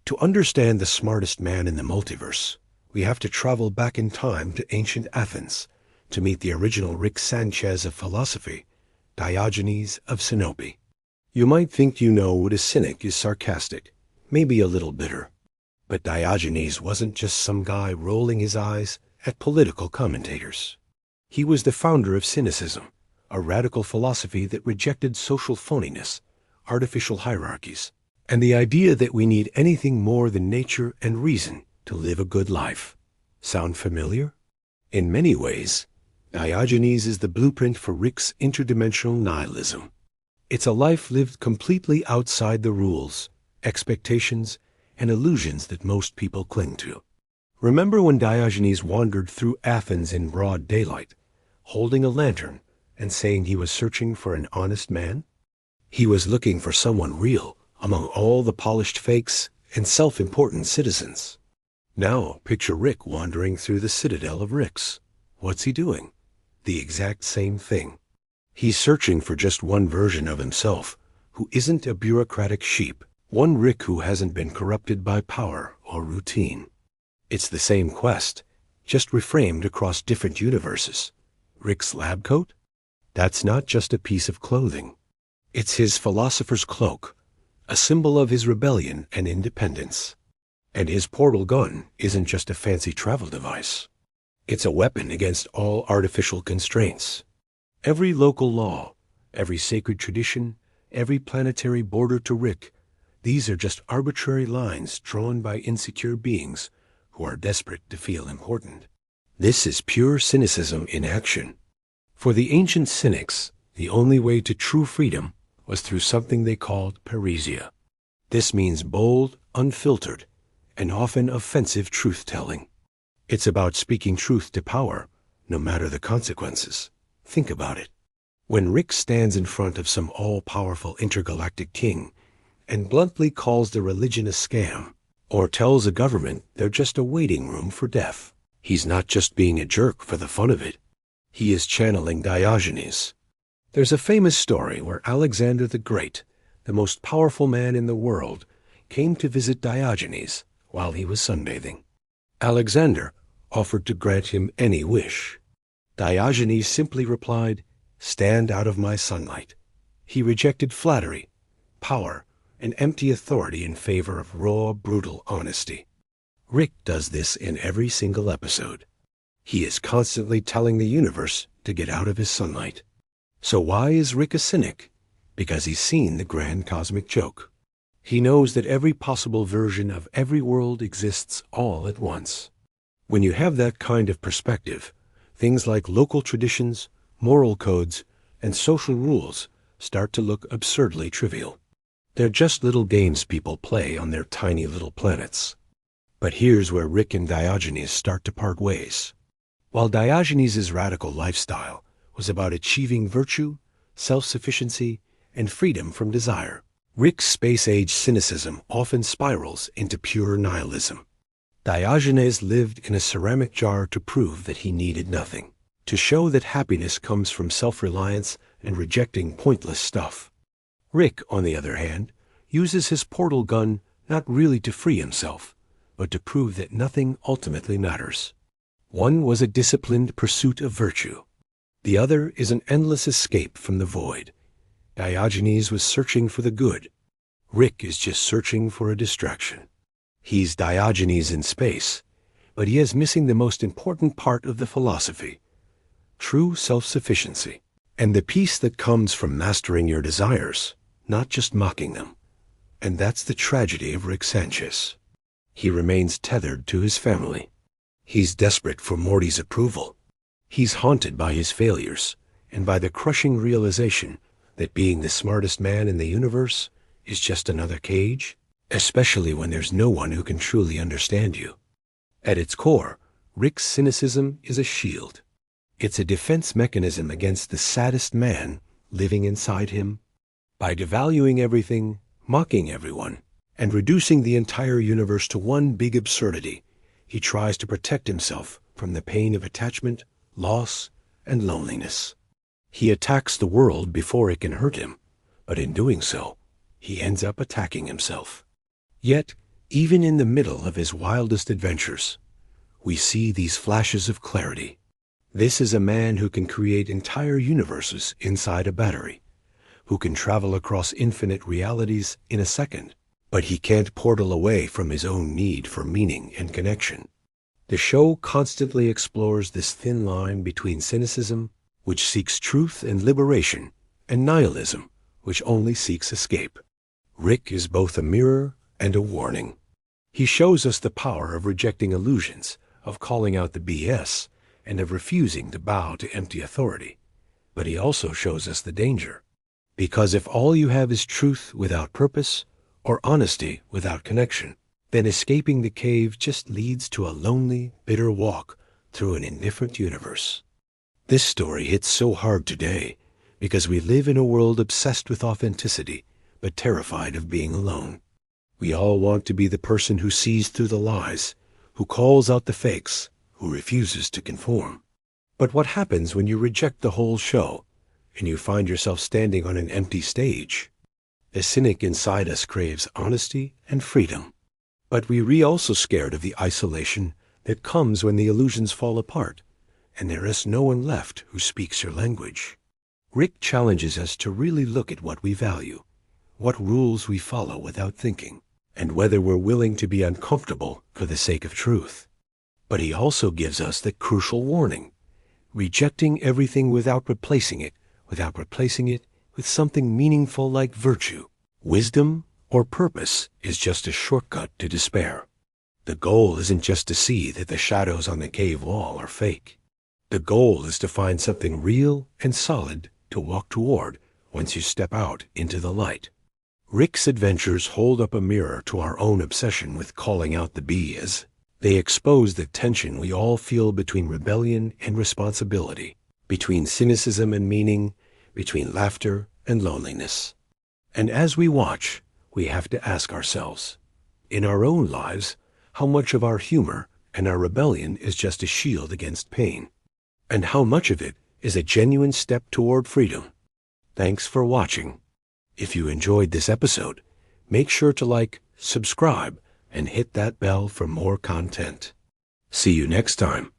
To understand the smartest man in the multiverse, we have to travel back in time to ancient Athens to meet the original Rick Sanchez of philosophy, Diogenes of Sinope. You might think you know what a cynic is sarcastic, maybe a little bitter. But Diogenes wasn't just some guy rolling his eyes at political commentators. He was the founder of Cynicism, a radical philosophy that rejected social phoniness, artificial hierarchies, and the idea that we need anything more than nature and reason to live a good life. Sound familiar? In many ways, Diogenes is the blueprint for Rick's interdimensional nihilism. It's a life lived completely outside the rules, expectations, and illusions that most people cling to. Remember when Diogenes wandered through Athens in broad daylight, holding a lantern and saying he was searching for an honest man? He was looking for someone real among all the polished fakes and self-important citizens. Now picture Rick wandering through the citadel of Ricks. What's he doing? The exact same thing. He's searching for just one version of himself who isn't a bureaucratic sheep, one Rick who hasn't been corrupted by power or routine. It's the same quest, just reframed across different universes. Rick's lab coat? That's not just a piece of clothing. It's his philosopher's cloak, a symbol of his rebellion and independence. And his portal gun isn't just a fancy travel device. It's a weapon against all artificial constraints. Every local law, every sacred tradition, every planetary border to Rick, these are just arbitrary lines drawn by insecure beings who are desperate to feel important. This is pure cynicism in action. For the ancient cynics, the only way to true freedom was through something they called Parrhesia. This means bold, unfiltered, and often offensive truth-telling. It's about speaking truth to power, no matter the consequences. Think about it. When Rick stands in front of some all-powerful intergalactic king and bluntly calls the religion a scam, or tells a government they're just a waiting room for death, he's not just being a jerk for the fun of it. He is channeling Diogenes. There's a famous story where Alexander the Great, the most powerful man in the world, came to visit Diogenes while he was sunbathing. Alexander offered to grant him any wish. Diogenes simply replied, "Stand out of my sunlight." He rejected flattery, power, and empty authority in favor of raw, brutal honesty. Rick does this in every single episode. He is constantly telling the universe to get out of his sunlight. So why is Rick a cynic? Because he's seen the grand cosmic joke. He knows that every possible version of every world exists all at once. When you have that kind of perspective, things like local traditions, moral codes, and social rules start to look absurdly trivial. They're just little games people play on their tiny little planets. But here's where Rick and Diogenes start to part ways. While Diogenes' radical lifestyle was about achieving virtue, self-sufficiency, and freedom from desire, Rick's space-age cynicism often spirals into pure nihilism. Diogenes lived in a ceramic jar to prove that he needed nothing, to show that happiness comes from self-reliance and rejecting pointless stuff. Rick, on the other hand, uses his portal gun not really to free himself, but to prove that nothing ultimately matters. One was a disciplined pursuit of virtue. The other is an endless escape from the void. Diogenes was searching for the good. Rick is just searching for a distraction. He's Diogenes in space, but he is missing the most important part of the philosophy: true self-sufficiency, and the peace that comes from mastering your desires, not just mocking them. And that's the tragedy of Rick Sanchez. He remains tethered to his family. He's desperate for Morty's approval. He's haunted by his failures and by the crushing realization that being the smartest man in the universe is just another cage, especially when there's no one who can truly understand you. At its core, Rick's cynicism is a shield. It's a defense mechanism against the saddest man living inside him. By devaluing everything, mocking everyone, and reducing the entire universe to one big absurdity, he tries to protect himself from the pain of attachment, loss, and loneliness. He attacks the world before it can hurt him, but in doing so, he ends up attacking himself. Yet, Even in the middle of his wildest adventures, we see these flashes of clarity. This is a man who can create entire universes inside a battery, who can travel across infinite realities in a second, but he can't portal away from his own need for meaning and connection. The show constantly explores this thin line between cynicism, which seeks truth and liberation, and nihilism, which only seeks escape. Rick is both a mirror and a warning. He shows us the power of rejecting illusions, of calling out the BS, and of refusing to bow to empty authority. But he also shows us the danger. Because if all you have is truth without purpose, or honesty without connection, then escaping the cave just leads to a lonely, bitter walk through an indifferent universe. This story hits so hard today because we live in a world obsessed with authenticity, but terrified of being alone. We all want to be the person who sees through the lies, who calls out the fakes, who refuses to conform. But what happens when you reject the whole show and you find yourself standing on an empty stage? The cynic inside us craves honesty and freedom. But we're also scared of the isolation that comes when the illusions fall apart, and there is no one left who speaks your language. Rick challenges us to really look at what we value, what rules we follow without thinking, and whether we're willing to be uncomfortable for the sake of truth. But he also gives us the crucial warning: rejecting everything without replacing it with something meaningful like virtue, wisdom, or purpose is just a shortcut to despair. The goal isn't just to see that the shadows on the cave wall are fake. The goal is to find something real and solid to walk toward once you step out into the light. Rick's adventures hold up a mirror to our own obsession with calling out the BS. They expose the tension we all feel between rebellion and responsibility, between cynicism and meaning, between laughter and loneliness. And as we watch, we have to ask ourselves, in our own lives, how much of our humor and our rebellion is just a shield against pain, and how much of it is a genuine step toward freedom. Thanks for watching. If you enjoyed this episode, make sure to like, subscribe, and hit that bell for more content. See you next time